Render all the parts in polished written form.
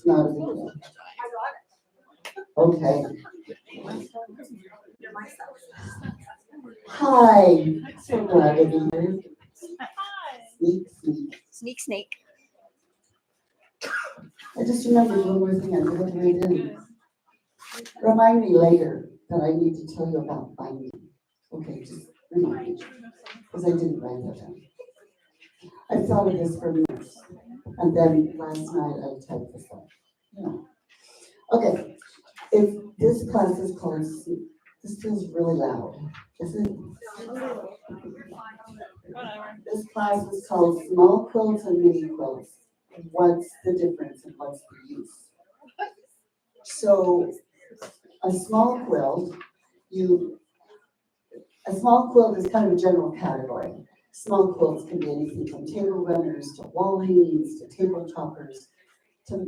Not a big deal. Okay. Hi. So glad to be here. Sneak, sneak. Sneak snake. I just remembered one more thing I forgot to write in. Remind me later that I need to tell you about binding. Okay, just remind me, because I didn't write that down. I thought of this for months, and then last night I typed this up. Yeah. Okay, if this class is called, this feels really loud, isn't it? This class is called Small Quilts and Mini Quilts. What's the difference and what's the use? So, a small quilt, a small quilt is kind of a general category. Small quilts can be anything from table runners to wall hangings to table toppers to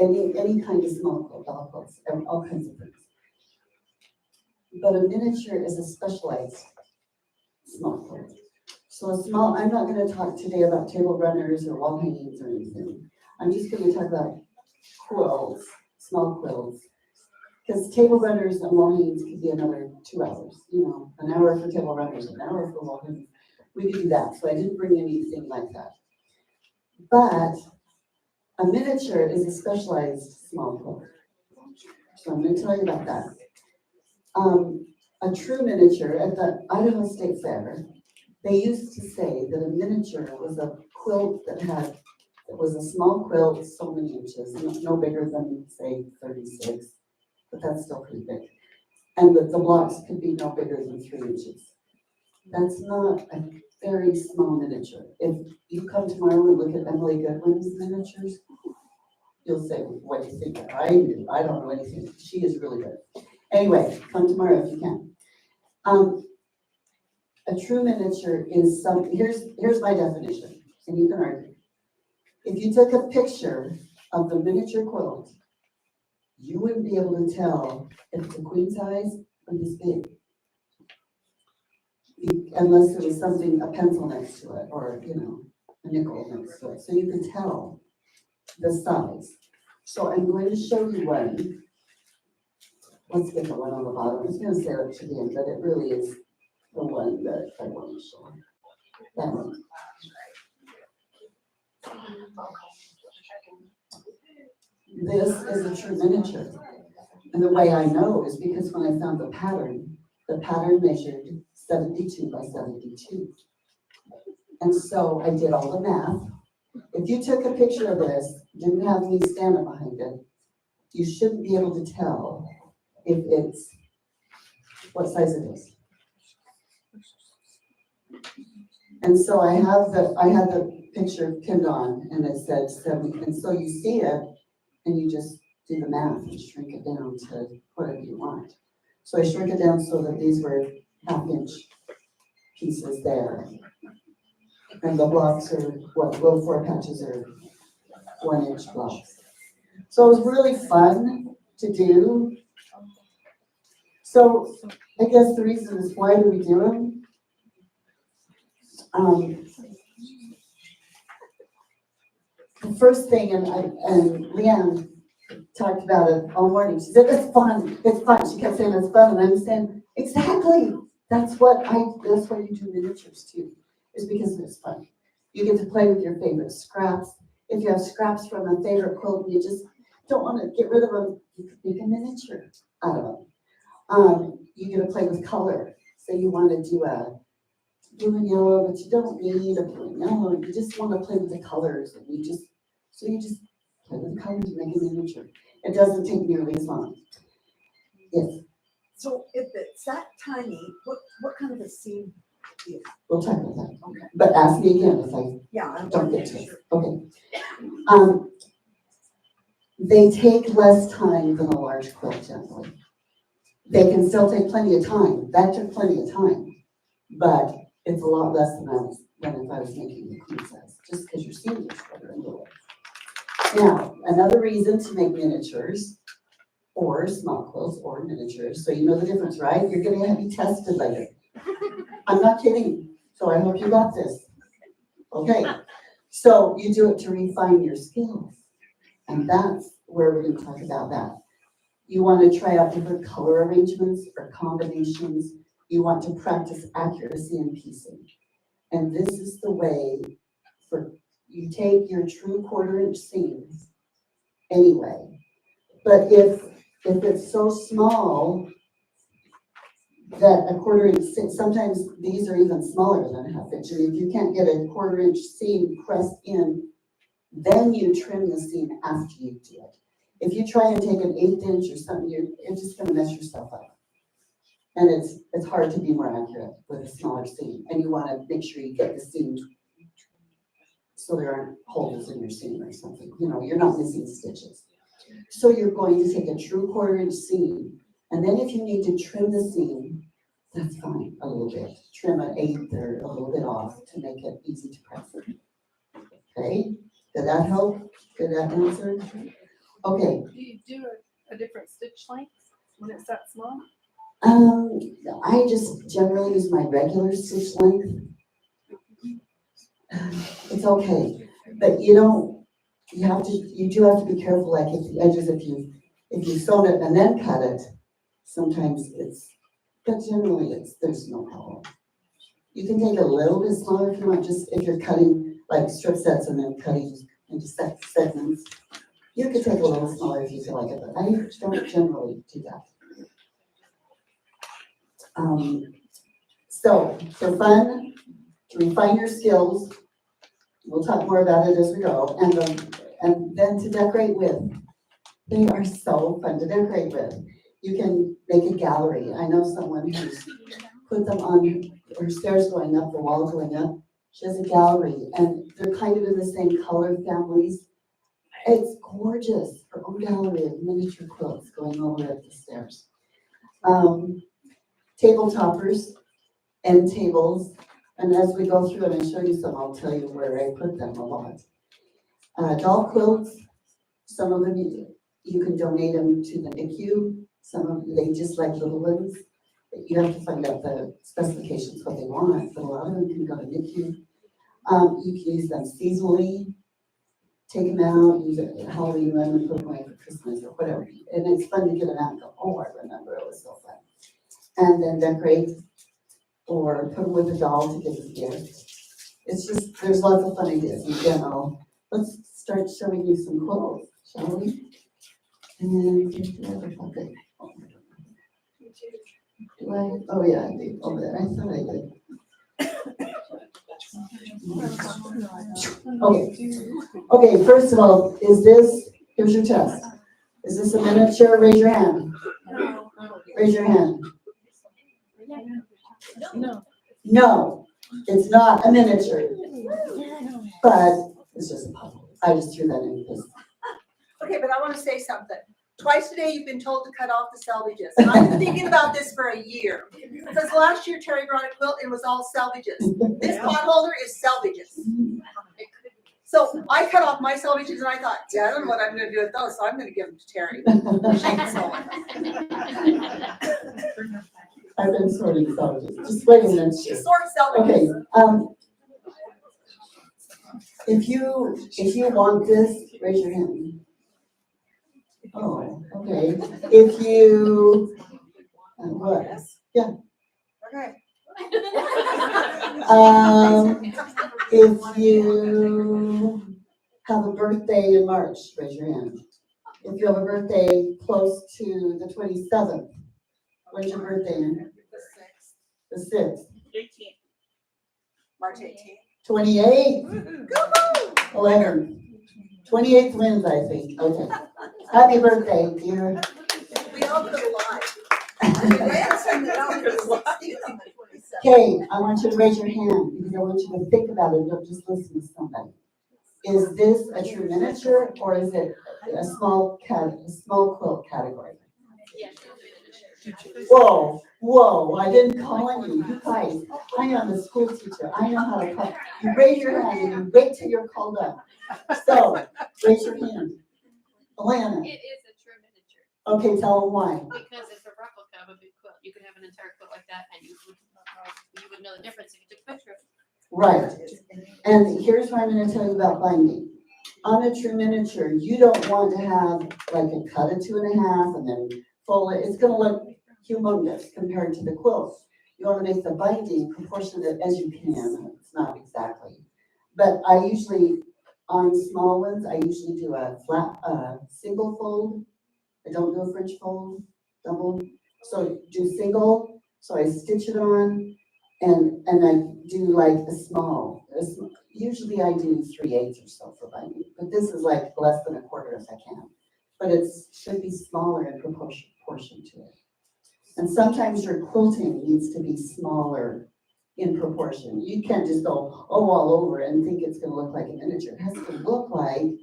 any kind of small quilt, dog quilts, and all kinds of things. But a miniature is a specialized small quilt. So I'm not going to talk today about table runners or wall hangings or anything. I'm just going to talk about quilts, small quilts. Because table runners and wall hangings could be another 2 hours, an hour for table runners, an hour for wall hangings. We could do that, so I didn't bring anything like that. But a miniature is a specialized small quilt. So I'm going to tell you about that. A true miniature at the Idaho State Fair, they used to say that a miniature was a quilt that was a small quilt, so many inches, no bigger than, say, 36, but that's still pretty big. And that the blocks could be no bigger than 3 inches. That's not a very small miniature. If you come tomorrow and look at Emily Goodwin's miniatures, you'll say, what do you think? I don't know anything. She is really good. Anyway, come tomorrow if you can. A true miniature is here's my definition, and you can argue. If you took a picture of the miniature quilt, you wouldn't be able to tell if it's a queen size or this big. Unless there was a pencil next to it, or, a nickel next to it. So you could tell the size. So I'm going to show you one. Let's get the one on the bottom. I was going to say it to the end, but it really is the one that I want to show. That one. This is a true miniature. And the way I know is because when I found the pattern measured 72 by 72. And so I did all the math. If you took a picture of this, didn't have me standing behind it, you shouldn't be able to tell if it's what size it is. And so I had the picture pinned on, and it said 70. And so you see it, and you just do the math and shrink it down to whatever you want. So I shrink it down so that these were half-inch pieces there. And the blocks are low 4 patches are 1-inch blocks. So it was really fun to do. So I guess the reason is, why do we do them? The first thing, and Leanne talked about it all morning. She said, it's fun. She kept saying it's fun, and I'm saying, exactly. That's why you do miniatures too, is because it's fun. You get to play with your favorite scraps. If you have scraps from a favorite quilt, and you just don't want to get rid of them, you can make a miniature out of them. You get to play with color. So you want to do a blue and yellow, but you don't need a blue and yellow. You just want to play with the colors, and you just play with the colors and make a miniature. It doesn't take nearly as long. Yes. So if it's that tiny, what kind of a seam do you have? We'll talk about that. Okay. But ask me again if I I'm don't get to it. Okay. They take less time than a large quilt generally. They can still take plenty of time. That took plenty of time, but it's a lot less than if I was making the queen size, just because your seams are shorter in the way. Now, another reason to make miniatures, or small quilts, or miniatures, so you know the difference, right? You're going to be tested later. I'm not kidding. So I hope you got this. Okay. So you do it to refine your skills. And that's where we're gonna talk about that. You want to try out different color arrangements or combinations. You want to practice accuracy in piecing. And this is the way for, you take your true 1/4 inch seams anyway. But if it's so small that a 1/4 inch, sometimes these are even smaller than a 1/2 inch. And if you can't get a 1/4 inch seam pressed in, then you trim the seam after you do it. If you try and take an 1/8 inch or something, you're just gonna mess yourself up. And it's hard to be more accurate with a smaller seam. And you wanna make sure you get the seam so there aren't holes in your seam or something. You know, you're not missing stitches. So you're going to take a true 1/4 inch seam, and then if you need to trim the seam, that's fine, a little bit. Trim an 1/8 or a little bit off to make it easy to press. Okay, did that help? Did that answer? Okay. Do you do a different stitch length when it's that small? I just generally use my regular stitch length. It's okay, but you do have to be careful, like at the edges, if you sewn it and then cut it, sometimes but generally there's no problem. You can take a little bit smaller if you want, just if you're cutting like strip sets and then cutting into segments. You could take a little smaller if you feel like it, but I don't generally do that. So for fun, to refine your skills, we'll talk more about it as we go, and then to decorate with. They are so fun to decorate with. You can make a gallery. I know someone who's put them on her stairs going up, the wall going up. She has a gallery, and they're kind of in the same color families. It's gorgeous. Her own gallery of miniature quilts going over up the stairs. Table toppers, end tables, and as we go through and I show you some, I'll tell you where I put them a lot. Doll quilts, some of them you can donate them to the NICU. Some of them, they just like little ones. You have to find out the specifications, what they want, but a lot of them can go to NICU. You can use them seasonally. Take them out, use it at Halloween, run and put them away for Christmas or whatever. And it's fun to get them out and go, oh, I remember, it was so fun. And then decorate or put them with a doll to give a gift. It's just, there's lots of fun ideas in general. Let's start showing you some quilts, shall we? And get the other bucket. Do I? Oh yeah, I did. Over there. I thought I did. Okay, first of all, here's your test. Is this a miniature? Raise your hand. Raise your hand. No, it's not a miniature. But it's just a puzzle. I just threw that in because. Okay, but I want to say something. Twice today, you've been told to cut off the salvages. And I've been thinking about this for a year. Because last year, Terry brought a quilt and it was all salvages. This pot holder is salvages. So I cut off my salvages and I thought, yeah, I don't know what I'm going to do with those, so I'm going to give them to Terry. I've been sorting salvages. Just wait a minute. She sorts salvages. Okay. If you want this, raise your hand. Oh, okay. If you what? Yeah. Okay. If you have a birthday in March, raise your hand. If you have a birthday close to the 27th, when's your birthday in? The 6th. 18th. March 18th. 28th. 11. 28th wins, I think. Okay. Happy birthday, dear. We all put a lie. Okay, I want you to raise your hand because I want you to think about it. Don't just listen to somebody. Is this a true miniature or is it a small quilt category? Whoa, I didn't call on you. You guys, I am a school teacher. I know how to call. You raise your hand and you wait till you're called up. So, raise your hand. Alana. It is a true miniature. Okay, tell them why. Because it's a replica of a big quilt. You could have an entire quilt like that and you would know the difference if you took a picture of it. Right. And here's what I'm going to tell you about binding. On a true miniature, you don't want to have like a cut of 2.5 and then fold it. It's gonna look humongous compared to the quilt. You wanna make the binding proportionate as you can. It's not exactly. But I usually, on small ones, I usually do a flat, single fold. I don't do a French fold, double. So do single, so I stitch it on and I do like a small, usually I do 3/8 or so for binding, but this is like less than a quarter if I can. But it should be smaller in proportion to it. And sometimes your quilting needs to be smaller in proportion. You can't just go, oh, all over and think it's gonna look like a miniature. It has to look like,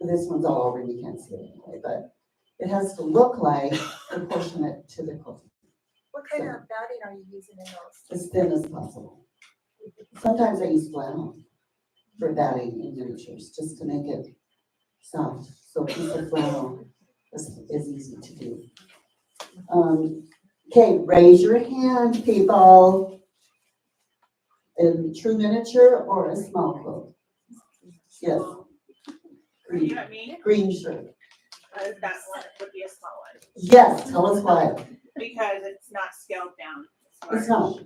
this one's all over and you can't see it anyway, but it has to look like proportionate to the quilting. What kind of batting are you using in those? As thin as possible. Sometimes I use flannel for batting in miniatures, just to make it soft. So a piece of flannel is easy to do. Okay, raise your hand, people. In true miniature or a small quilt? Yes. Green, green shirt. That one would be a small one, Yes, tell us why. because it's not scaled down. It's not.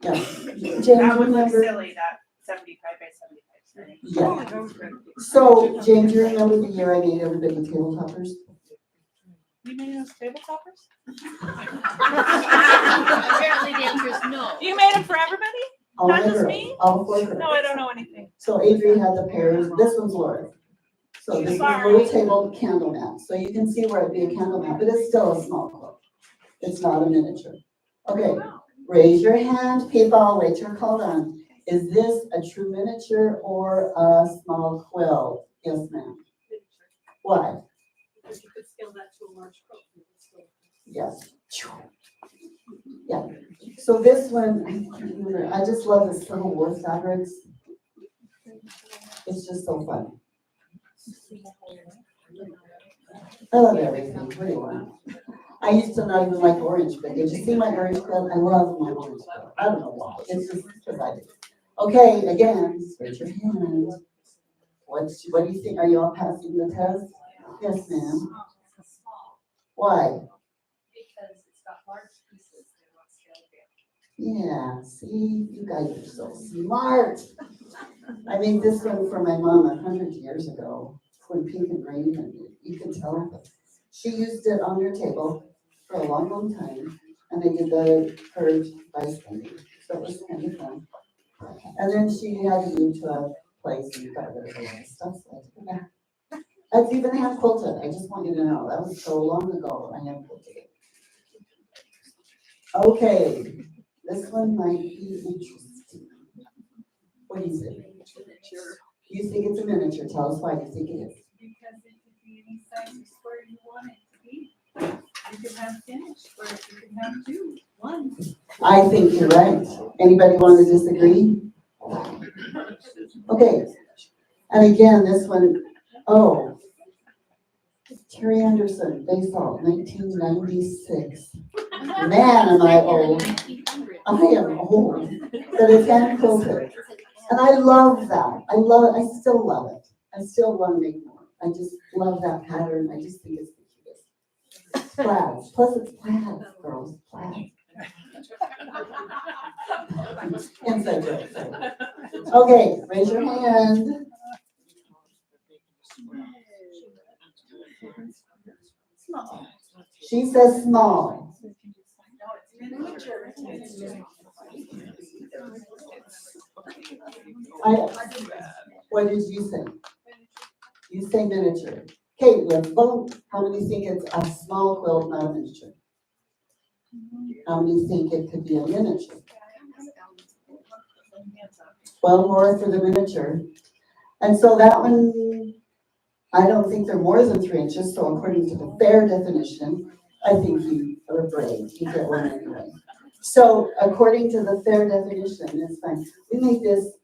Yeah. James, That would look remember? silly, that 75 by 75. Yeah. So, James, you remember the year I made everybody table toppers? You made us table toppers? Apparently the answer is no. You made them for everybody? All Not my just girls, me? all 4 girls. No, I don't know anything. So Adrian had the pairs, this one's Laura. So this is a little table candle mat, so you can see where it'd be a candle mat, but it's still a small quilt. It's not a miniature. Okay, raise your hand, people, wait till you're called on. Is this a true miniature or a small quilt? Yes, ma'am. Why? Because you could scale that to a large quilt. Yes. Yeah, so this one, I can't remember, I just love the Civil War fabrics. It's just so fun. I love everything, what do you want? I used to not even like orange, but did you see my orange quilt? I love my orange quilt. I don't know why, it's just because I do. Okay, again, raise your hand. What do you think? Are you all passing the test? Yes, ma'am. Why? Because it's got large pieces, they're not scaled down. Yeah, see, you guys are so smart. I made this one for my mom 100 years ago when pink and green, and you could tell. She used it on her table for a long, long time, and I did the curved by spinning, so it was kind of fun. And then she had to move to a place and got rid of all that stuff, so I took it back. I've even hand quilted, I just want you to know, that was so long ago, I hand quilted it. Okay, this one might be interesting. What do you think? You think it's a miniature, tell us why you think it is. Because it could be any size or square you want it to be. You could have finished, or you could have 2, 1. I think you're right. Anybody want to disagree? Okay, and again, this one, oh, Terry Anderson, baseball, 1996. Man, am I old. I am old, but it's hand quilted. And I love that. I love it. I still love it. I still want to make more. I just love that pattern. I just think it's the cutest. Plaid. Plus it's plaid, girls. Plaid. Inside joke. Okay, raise your hand. Small. She says small. Miniature. What did you say? You say miniature. Okay, let's vote. How many think it's a small quilt, not a miniature? How many think it could be a miniature? 12 more for the miniature. And so that one, I don't think they're more than 3 inches, so according to the fair definition, I think you are brave, you get one anyway. So according to the fair definition, it's fine. We made this,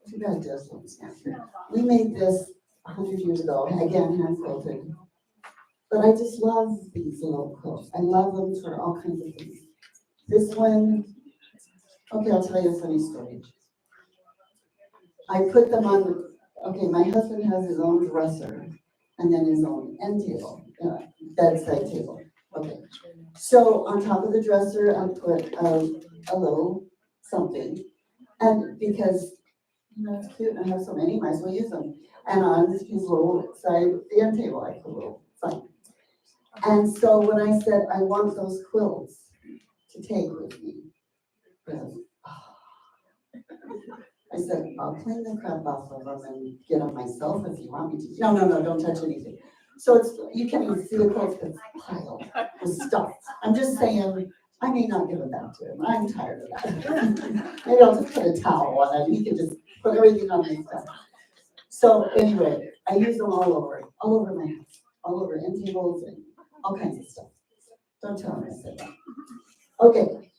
too bad this one's not here. We made this 100 years ago, again, hand quilted. But I just love these little quilts. I love them for all kinds of things. This one, okay, I'll tell you a funny story. I put them on Okay, my husband has his own dresser and then his own end table, bedside table. Okay, so on top of the dresser, I put a little something. And because, it's cute and I have so many, might as well use them. And on his little side, the end table, I put a little something. And so when I said, I want those quilts to take with me, he goes, "Oh." I said, I'll clean the crap off of them and get them myself if you want me to. No, don't touch anything. So it's, you can't even see the quilts, it's piled with stuff. I'm just saying, I may not give them back to him. I'm tired of that. Maybe I'll just put a towel on it and he can just put everything on his stuff. So anyway, I use them all over my house, all over end tables and all kinds of stuff. Don't tell him I said that. Okay.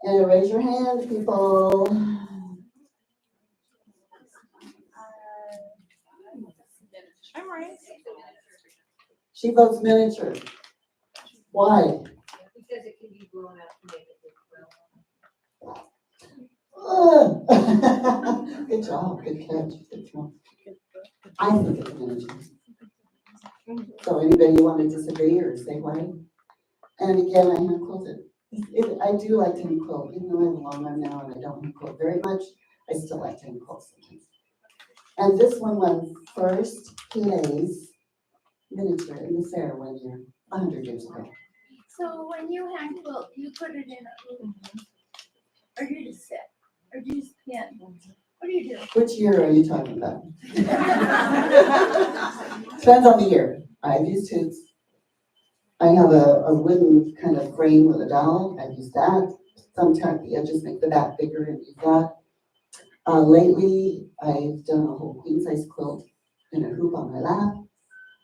And raise your hand, people. I'm right. She votes miniature. Why? Because it can be blown up to make it look Good job, good catch, good job. I think it's miniature. So anybody want to disagree or say why? And again, I hand quilted. I do like to hand quilt, even though I have a long arm now and I don't hand quilt very much, I still like to hand quilt sometimes. And this one won first place miniature in the fair 1 year, 100 years ago. So when you hand quilt, you put it in a, or you just sit, or do you just pin? What do you do? Which year are you talking about? Depends on the year. I've used tubes. I have a wooden kind of frame with a dowel. I've used that. Sometimes the edges make the back bigger and use that. Lately, I've done a whole queen size quilt in a hoop on my lap.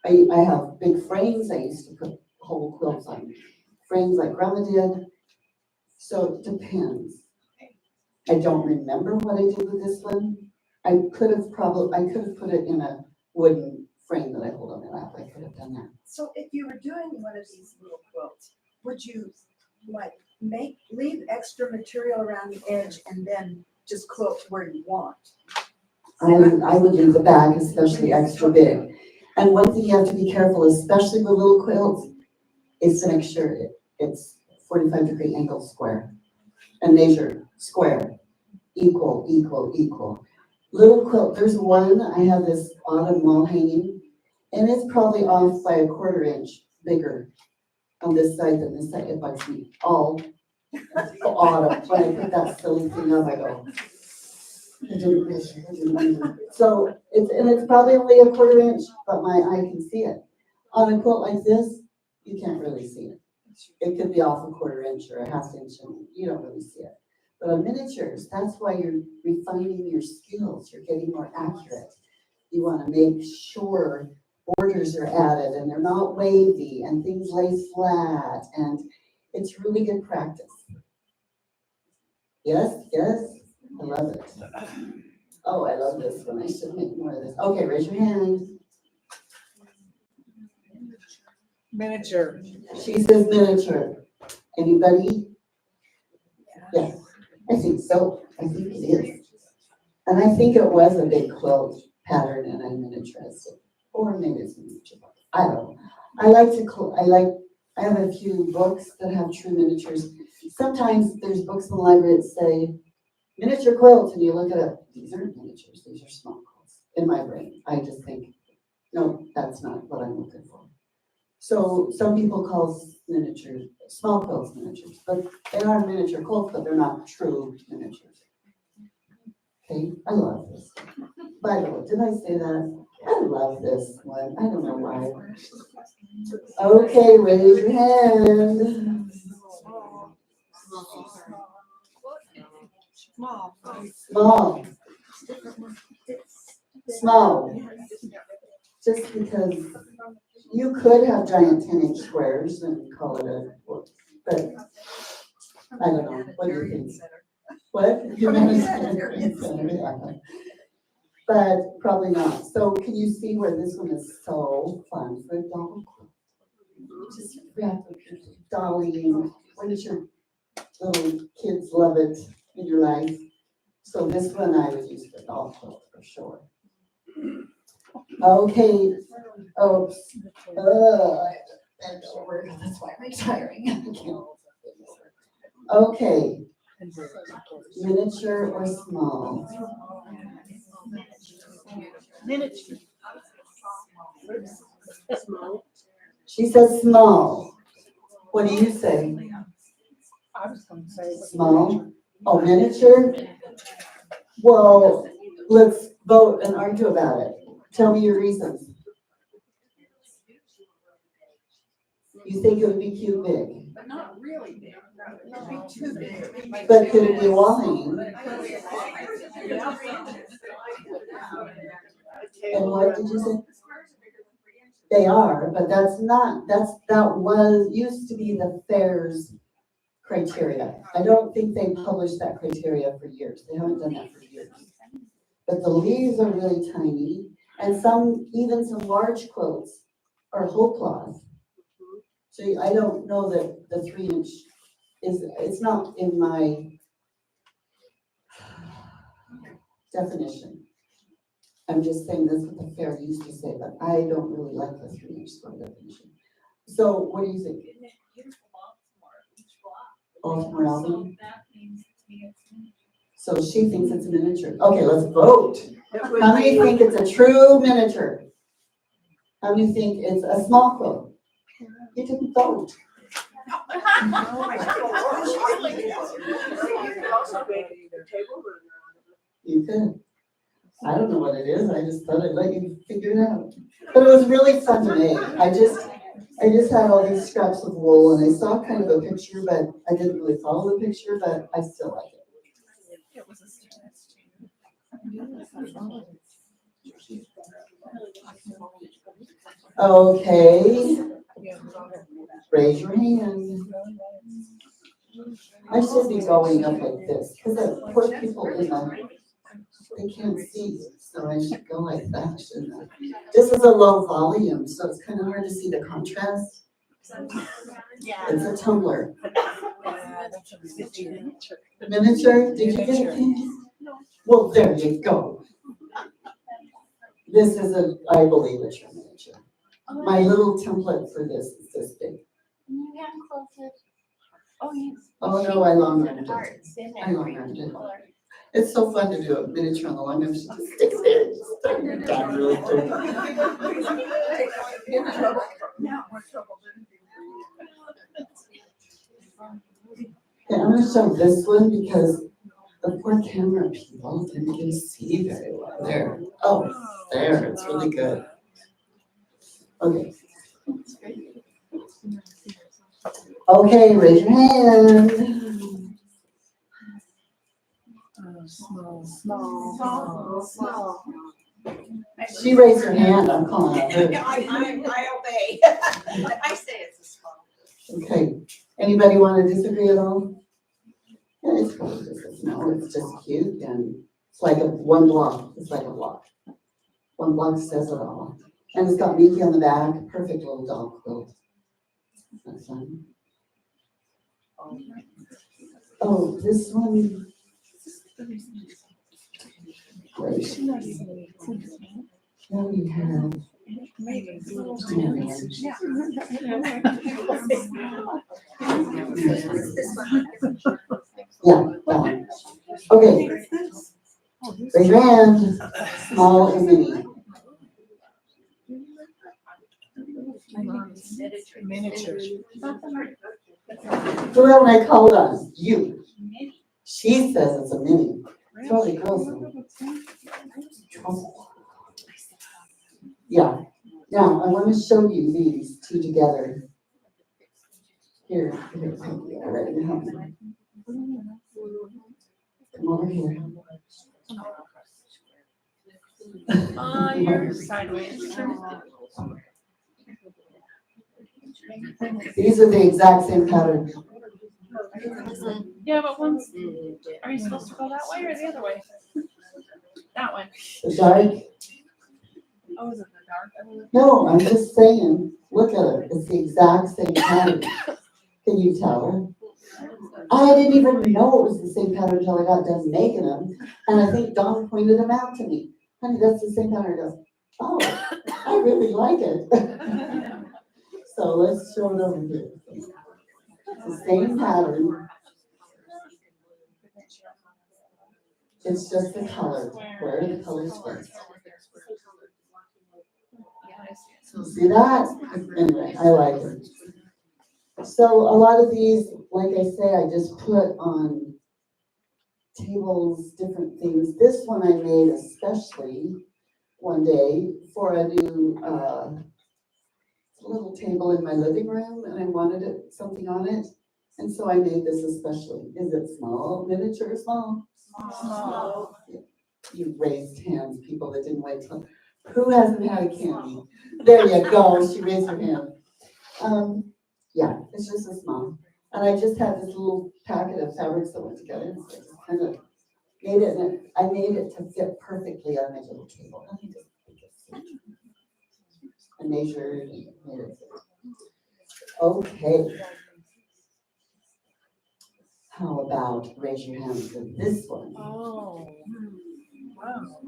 I have big frames. I used to put whole quilts on frames like Grandma did. So it depends. I don't remember what I did with this one. I could have put it in a wooden frame that I hold on my lap. I could have done that. So if you were doing one of these little quilts, would you like leave extra material around the edge and then just quilt where you want? I would leave the back, especially extra big. And one thing you have to be careful, especially with little quilts, is to make sure it's 45-degree angle square. And measure square, equal. Little quilt, there's one, I have this autumn wall hanging, and it's probably off by a 1/4 inch bigger on this side than this side. It bugs me all autumn. When I put that silly thing up, I go, I didn't measure. So it's probably only a 1/4 inch, but my eye can see it. On a quilt like this, you can't really see it. It could be off a 1/4 inch or a 1/2 inch, and you don't really see it. But on miniatures, that's why you're refining your skills. You're getting more accurate. You want to make sure borders are added and they're not wavy and things lay flat, and it's really good practice. Yes, I love it. Oh, I love this one. I should make more of this. Okay, raise your hand. Miniature. She says miniature. Anybody? Yes, I think so. I think it is. And I think it was a big quilt pattern and I miniaturized it. Or maybe it's miniature. I don't know. I have a few books that have true miniatures. Sometimes there's books in the library that say miniature quilts, and you look at it, these aren't miniatures, these are small quilts. In my brain, I just think, no, that's not what I'm looking for. So some people call miniatures, small quilts miniatures, but they are miniature quilts, but they're not true miniatures. Okay, I love this. By the way, did I say that? I love this one. I don't know why. Okay, raise your hand. Small. Just because you could have giant 10-inch squares and call it a, but I don't know. What do you think? What? But probably not. So can you see where this one is so fun for a doll? Just wrap dolly. Wouldn't your little kids love it in your life? So this one I would use for doll quilt for sure. Okay, oh, bend over, that's why I'm retiring. Okay, miniature or small? Miniature. She says small. What do you say? I was gonna say. Small? Oh, miniature? Well, let's vote and argue about it. Tell me your reasons. You think it would be cute big, But not really big. Not be too big. but could it be wall hanging? And what did you say? They are, but that used to be the fair's criteria. I don't think they published that criteria for years. They haven't done that for years. But the leaves are really tiny, and even some large quilts are whole cloth. So I don't know that the 3-inch it's not in my definition. I'm just saying that's what the fair used to say, but I don't really like the 3-inch square definition. So what do you think? Here's Baltimore, each block. Baltimore So album? that means to me it's miniature. So she thinks it's a miniature. Okay, let's vote. How many think it's a true miniature? How many think it's a small quilt? You didn't vote. You could. I don't know what it is. I just thought I'd let you figure it out. But it was really fun to make. I just had all these scraps of wool and I saw kind of a picture, but I didn't really follow the picture, but I still like it. It was a student's too. Okay. Raise your hand. I should be going up like this because the poor people they can't see, so I should go like that, shouldn't I? This is a low volume, so it's kind of hard to see the contrast. It's a tumbler. Miniature? Did you get it? Well, there you go. This is I believe it's your miniature. My little template for this is this big. You hand close it. Oh, you. Oh, no, I long-armed it. Arts in there. I long-armed it. It's so fun to do a miniature on the long arm. She just sticks there and just turn it down really quick. Okay, I'm gonna show this one because the poor camera people didn't get to see very well. There. Oh, there. It's really good. Okay. Okay, raise your hand. Small. She raised her hand. I'm calling out her. I obey. I say it's a small. Okay. Anybody want to disagree at all? Yeah, it's probably just a small. It's just cute and it's like one block. It's like a block. One block says it all. And it's got Mickey on the back. Perfect little dog quilt. That's fun. Oh, this one. Great. Now we have. Yeah, that one. Okay. Raise your hand. Small and mini. Miniature. Who haven't I called on? You. She says it's a mini. Charlie girls. Yeah. Now I want to show you these two together. Here. Right now. Come over here. You're sideways. These are the exact same pattern. Yeah, but one's, are you supposed to go that way or the other way? That one. The dark. Oh, is it the dark? No, I'm just saying. Look at it. It's the exact same pattern. Can you tell? I didn't even know it was the same pattern until I got done making them. And I think Dawn pointed them out to me. honey, that's the same pattern. He goes, oh, I really like it. So let's show it over here. It's the same pattern. It's just the color, where the colors fit. See that? Anyway, I like it. So a lot of these, like I say, I just put on tables, different things. This one I made especially one day for a new little table in my living room, and I wanted something on it. And so I made this especially. Is it small, miniature, or small? Small. You raised hands, people that didn't wait till. Who hasn't had a candy? There you go. She raised her hand. Yeah, it's just a small. And I just had this little packet of fabrics that went together. So I just kind of made it, and I made it to fit perfectly on my little table. I think I measured and made it fit. Okay. How about raise your hand for this one? Oh. Wow.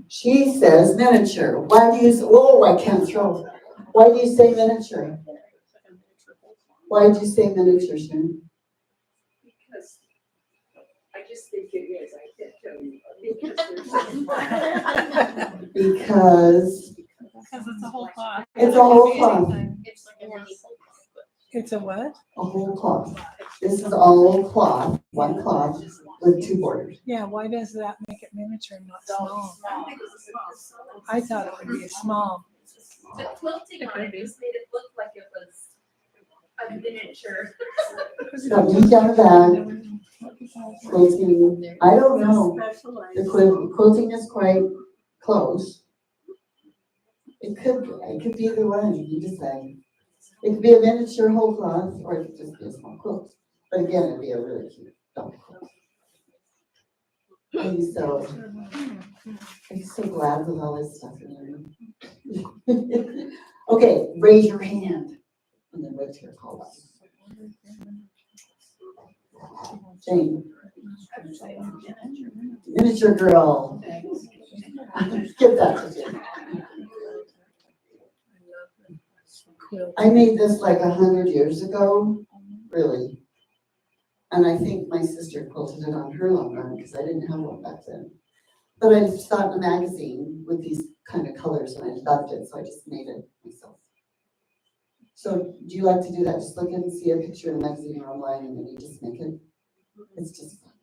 She says miniature. Why do you say, oh, I can't throw. Why do you say miniature? Why did you say miniature, Sharon? Because I just think it is, I can't tell you. Because Because it's a whole cloth. it's a whole cloth. It's like a mini whole cloth. It's a what? A whole cloth. This is all cloth, one cloth with two borders. Yeah, why does that make it miniature and not small? I thought it would be a small. The quilting on it just made it look like it was a miniature. Got meat on the back, quilting, I don't know. The quilting is quite close. It could be either one, you decide. It could be a miniature whole cloth, or it could just be a small quilt. But again, it'd be a really cute double quilt. I'm so glad with all this stuff in there. Okay, raise your hand. And then wait till you're called up. Jane. Miniature girl. Give that to Jane. I made this like 100 years ago, really. And I think my sister quilted it on her long run because I didn't have one back then. But I saw it in a magazine with these kind of colors and I loved it, so I just made it myself. So do you like to do that? Just look and see a picture in a magazine or online and then you just make it. It's just fun.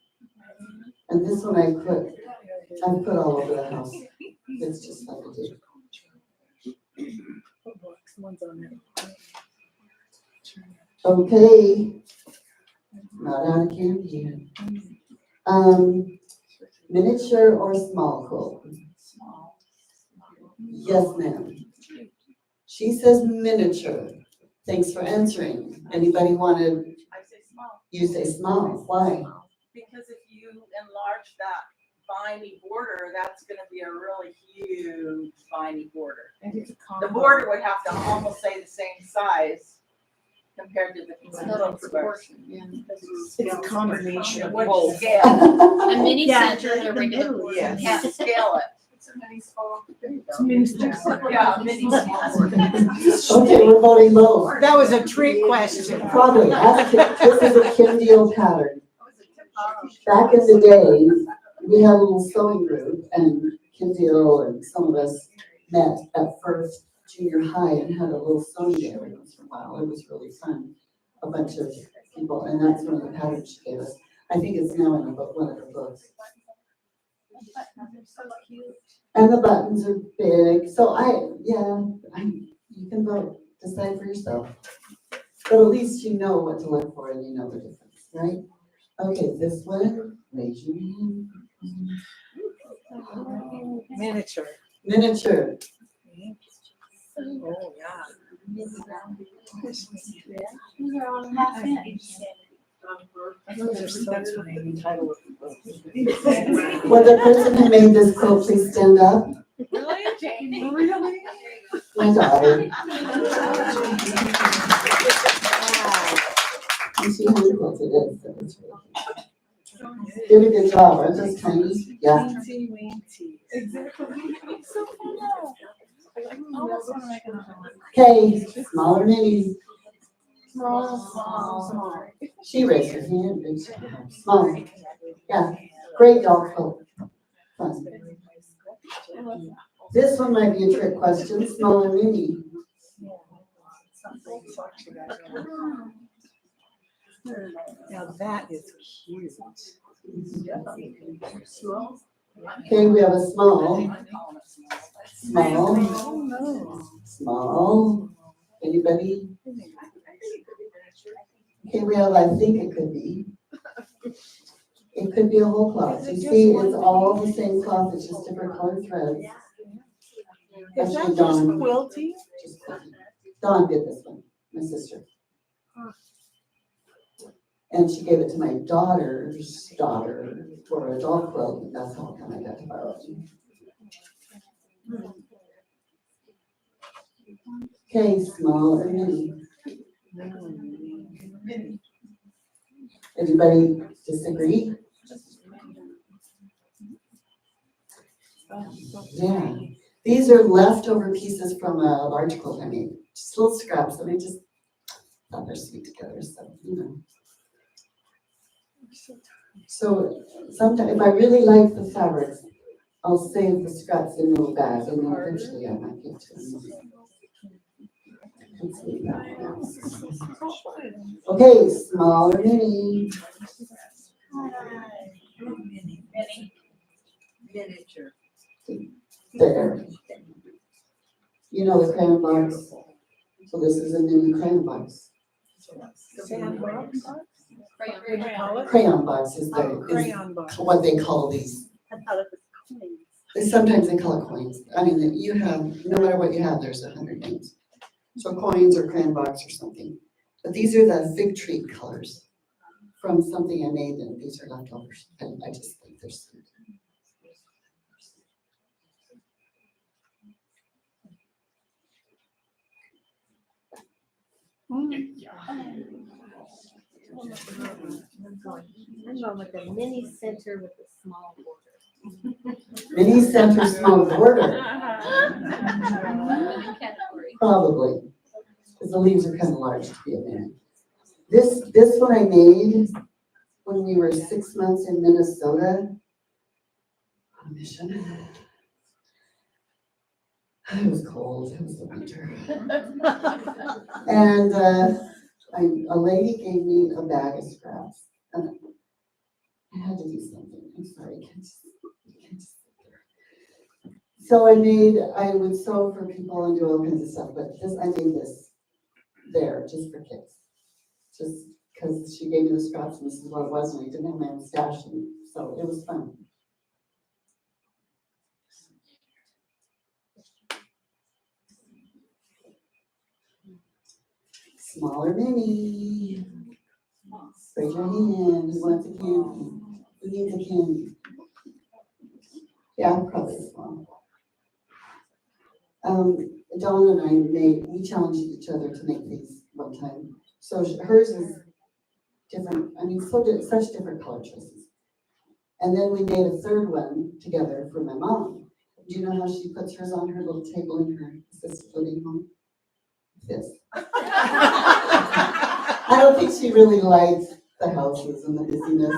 And this one I put all over the house. It's just fun to do. Okay. Not out of candy yet. Miniature or small quilt? Yes, ma'am. She says miniature. Thanks for answering. Anybody wanted? I say small. You say small. Why? Because if you enlarge that viney border, that's gonna be a really huge viney border. The border would have to almost stay the same size compared to the total proportion. It's a combination It of wouldn't both. scale. A mini Yeah, center and a regular board. You can't scale it. It's a mini small. Yeah, mini small. Okay, we're voting both. That was a trick question. Probably. This is a Kim Deal pattern. Back in the day, we had a little sewing group and Kim Deal and some of us met at First Junior High and had a little sewing day every once in a while. It was really fun. A bunch of people, and that's one of the patterns she gave us. I think it's now in one of her books. And the buttons are big. So you can vote, decide for yourself. But at least you know what to look for and you know the difference, right? Okay, this one, raise your hand. Miniature. Miniature. Oh, yeah. Those are so funny. Will the person who made this quote please stand up? Really, Jamie? Really? My daughter. You see hand quilts it is, so it's really did a good job, aren't those tiny? Yeah. Teensy weensy. Exactly. It's so fun though. I almost want to make another one. Okay, smaller minis. Small. She raised her hand, and she, small. Yeah, great dog quilt. Fun. This one might be a trick question, smaller mini. Now that is cute. Okay, we have a small, Oh, no. small. Anybody? Okay, we have, I think it could be. It could be a whole cloth. You see, it's all the same cloth, it's just different colored threads. Is that Actually, just Dawn, quilty? just quilting. Dawn did this one, my sister. And she gave it to my daughter's daughter for a dog quilt, and that's how come I got to borrow it. Okay, small or mini. Anybody disagree? Yeah, these are leftover pieces from a large quilt I made, just little scraps, and I just thought they're sweet together, so, you know. So sometimes, if I really like the fabrics, I'll save the scraps in a little bag, and then eventually I might give to them. Okay, small or mini? Miniature. There. You know the crayon box? So this is a mini crayon box. Sandbox? Crayon. What do you call it? Crayon box is Crayon box. what they call these. Sometimes they call it coins. I mean, you have, no matter what you have, there's 100 names. So coins or crayon box or something. But these are the fig tree colors from something I made, and these are leftovers. And I just think they're sweet. I'm going with a mini center with a small border. Mini center, small border, Category. probably. Because the leaves are kind of large to be a mini. This one I made when we were 6 months in Minnesota on a mission. It was cold, it was the winter. And a lady gave me a bag of scraps. And I had to do something. I'm sorry, I can't just sit there. So I would sew for people and do all kinds of stuff, but I made this there just for kids. Just because she gave me the scraps and this is what it was, and I didn't have my own stash, and so it was fun. Smaller mini. Raise your hand. Who wants a candy? Who needs a candy? Yeah, probably small. Dawn and I we challenged each other to make these one time. So hers is different. I mean, such different color choices. And then we made a third one together for my mom. Do you know how she puts hers on her little table in her assisted living home? This. I don't think she really likes the houses and the busyness.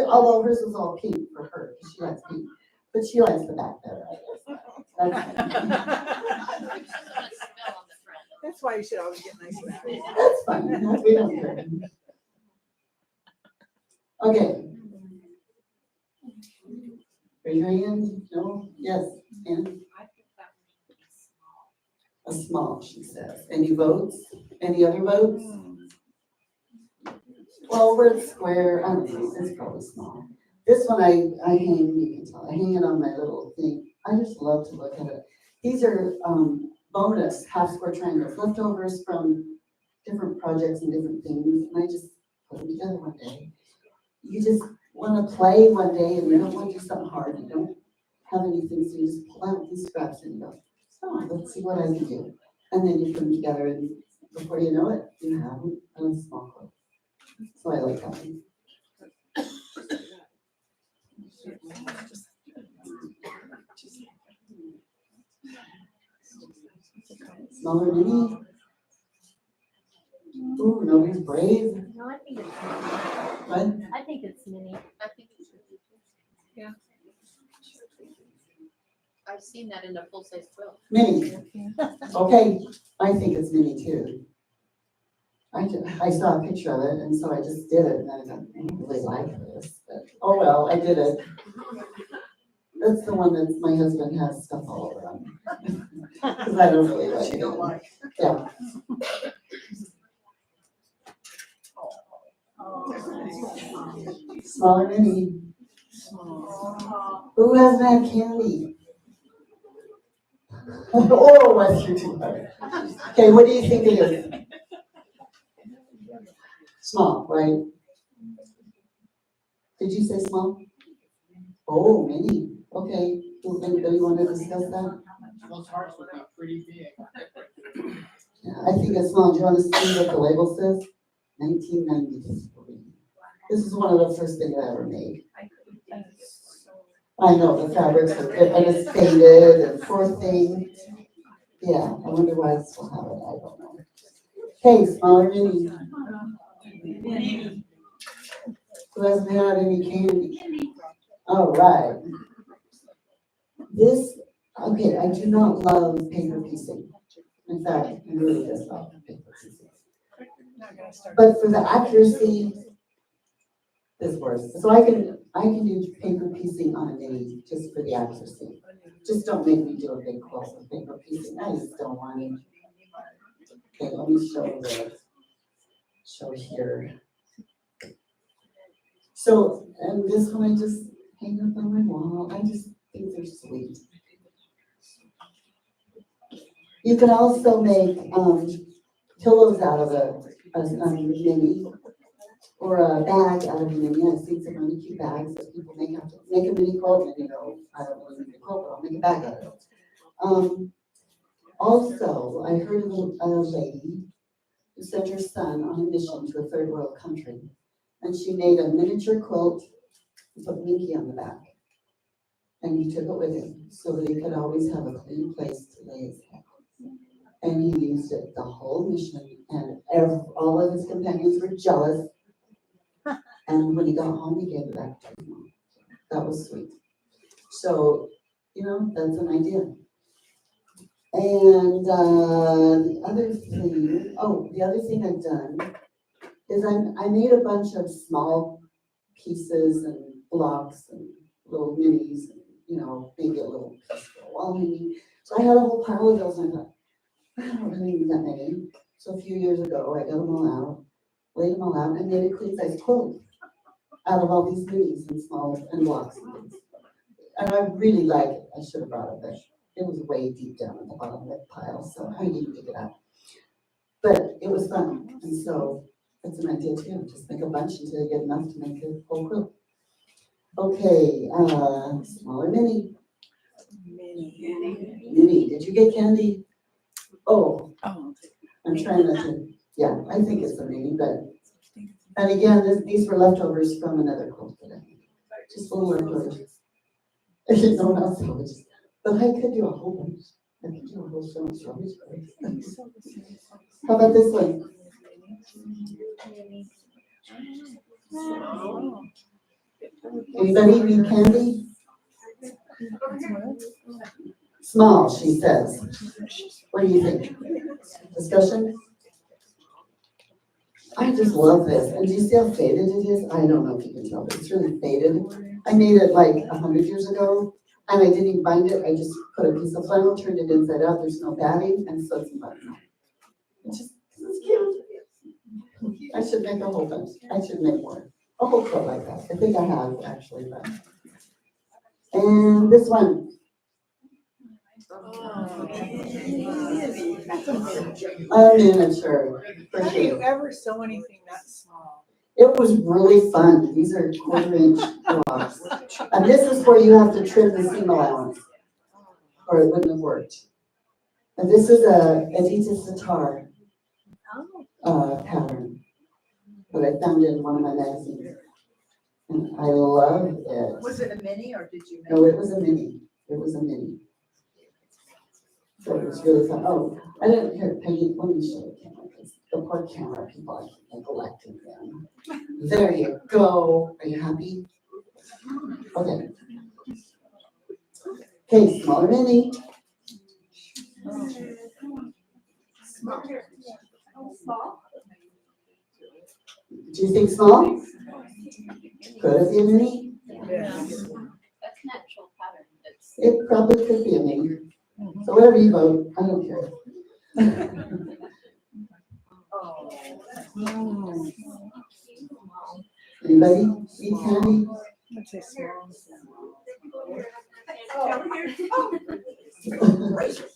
Although hers was all pink for her, because she likes pink. But she likes the back better, I guess. That's why you should always get nice bags. That's fine. We don't care. Okay. Raise your hand. No? Yes. And a small, she says. Any votes? Any other votes? Well, we're square. I don't know. It's probably small. This one I hang, you can tell, I hang it on my little thing. I just love to look at it. These are bonus half square triangles, leftovers from different projects and different things. And I just put them together one day. You just want to play one day and you don't want to do something hard. You don't have anything, so you just pull out these scraps and you go, oh, let's see what I can do. And then you put them together, and before you know it, you have a small quilt. So I like that one. Smaller mini. Ooh, nobody's brave. No, I think it's, What? I think it's mini. I think it should be. Yeah. I've seen that in a full-size quilt. Mini. Okay, I think it's mini too. I saw a picture of it, and so I just did it, and I thought, I don't really like this, but, oh well, I did it. That's the one that my husband has stuff all over on. Because I don't really like You don't it. like. Yeah. Smaller mini. Who hasn't had candy? Oh, that's too hard. Okay, what do you think it is? Small, right? Did you say small? Oh, mini. Okay. Does anybody want to discuss that? Those hearts would be pretty big. Yeah, I think it's small. Do you want to see what the label says? 1993. This is one of the first things I ever made. I know the fabrics are good, and it's faded, and poor thing. Yeah, I wonder why I still have it. I don't know. Okay, smaller mini. Who hasn't had any candy? All right. This, okay, I do not love paper piecing. In fact, I really dislike paper piecing. But for the accuracy, this works. So I can do paper piecing on a mini just for the accuracy. Just don't make me do a big quilt with paper piecing. I just don't want it. Okay, let me show here. So, and this one I just hang up on my wall. I just think they're sweet. You can also make pillows out of a mini, or a bag out of a mini. I've seen some really cute bags that people make out to make a mini quilt, and you know, I don't really make a quilt, but I'll make a bag out of it. Also, I heard of a lady who sent her son on a mission to a third world country, and she made a miniature quilt and put Minky on the back. And he took it with him so that he could always have a clean place to lay his head. And he used it the whole mission, and all of his companions were jealous. And when he got home, he gave it back to his mom. That was sweet. So, you know, that's an idea. And the other thing I've done is I made a bunch of small pieces and blocks and little minis, and, you know, maybe a little piece for a wall hanging. So I had a whole pile of those, and I thought, I don't really need that many. So a few years ago, I got them all out, laid them all out, and made a queen size quilt out of all these minis and small and blocks and things. And I really like it. I should have brought it, but it was way deep down at the bottom of that pile, so I didn't pick it up. But it was fun, and so that's an idea too. Just make a bunch until you get enough to make a whole quilt. Okay, smaller mini. Mini. Did you get candy? Oh, I'm trying not to. Yeah, I think it's a mini, but. And again, these were leftovers from another quilt that I made. Just little leftovers. I didn't know how to. But I could do a whole bunch. I could do a whole show of strawberries. How about this one? Anybody need candy? Small, she says. What do you think? Discussion? I just love this. And do you see how faded it is? I don't know if you can tell, but it's really faded. I made it like 100 years ago, and I didn't even bind it. I just put a piece of flannel, turned it inside out. There's no batting, and so it's buttons. It's cute. I should make a whole bunch. I should make more. A whole quilt like that. I think I have actually, but. And this one. A miniature. How do you ever sew anything that small? It was really fun. These are 1/4-inch blocks. And this is where you have to trim the seam allowance, or it wouldn't have worked. And this is a Adita sitar pattern. but I found it in one of my magazines. And I love it. Was it a mini or did you make? No, it was a mini. It was a mini. So it was really fun. Oh, I didn't hear Peggy. Let me show the camera because the poor camera people, I keep neglecting them. There you go. Are you happy? Okay. Okay, smaller mini. Small? Do you think small? Could it be a mini? That's natural pattern. It's It probably could be a mini. So whatever you vote, I don't care. Anybody need candy? I'd say small.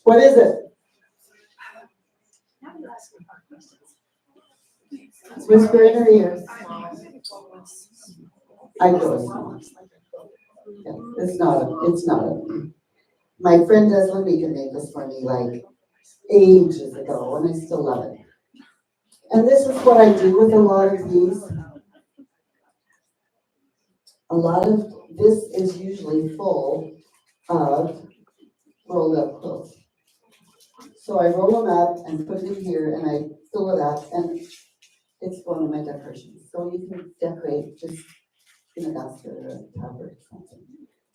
What is it? Whisper in her ear. I go small. Yeah, it's not a, my friend Deslamika made this for me like ages ago and I still love it. And this is what I do with a lot of these. A lot of this is usually full of rolled up quilts. So I roll them up and put it in here and I fill it up and it's one of my decorations. So you can decorate just in a basket or a tub or something.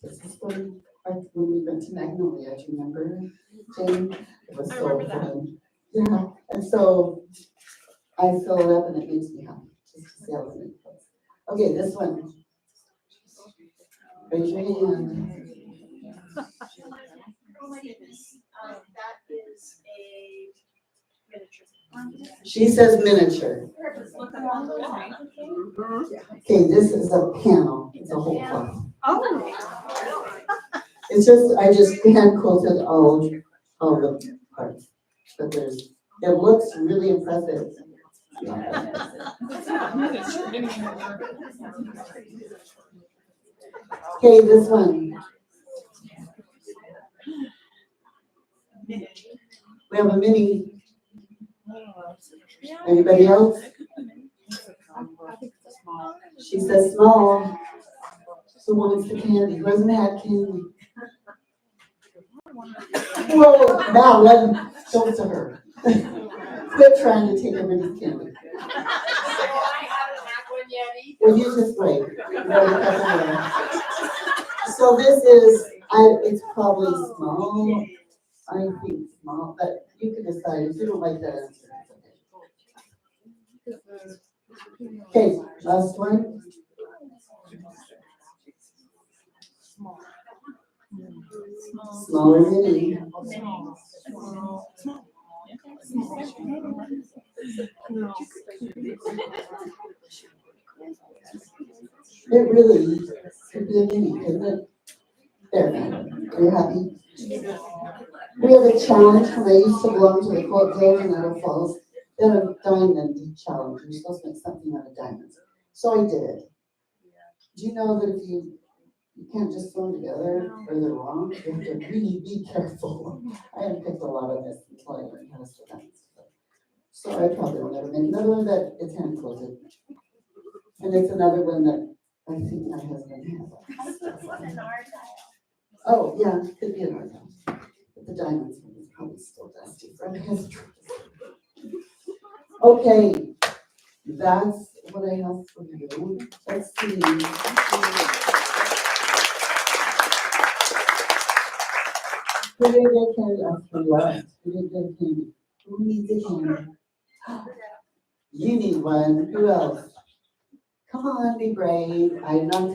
This is when we went to Magnolia, do you remember, Jane? It was so fun. Yeah, and so I fill it up and it makes me happy just to see how it's made. Okay, this one. Raise your hand. Oh my goodness, that is a miniature. She says miniature. Okay, this is a panel. It's a whole cloth. Oh. It's just, I just hand quilted all the parts. But it looks really impressive. Okay, this one. We have a mini. Anybody else? She says small. Who wants the candy? Who hasn't had candy? Whoa, now let him show it to her. Quit trying to take everybody's candy. Well, you just wait. So this is, it's probably small. I think small, but you can decide if you don't like that answer. Okay, last one. Smaller mini. It really could be a mini, couldn't it? There, are you happy? We have a challenge when I used to belong to the Quilt Guild in Idaho Falls. They had a diamond challenge. You're supposed to make something out of diamonds. So I did it. Do you know that if you can't just throw them together or they're wrong, you have to really be careful. I had picked a lot of this until I learned how to sew diamonds. So I probably will never make another one that it's hand quilted. And it's another one that I think my husband has. Oh, yeah, could be an art house. But the diamonds one is probably still dusty from history. Okay, that's what I have for you. Let's see. Who did get candy? For what? Who did get candy? Who needs a candy? You need one. Who else? Come on, be brave. I'm not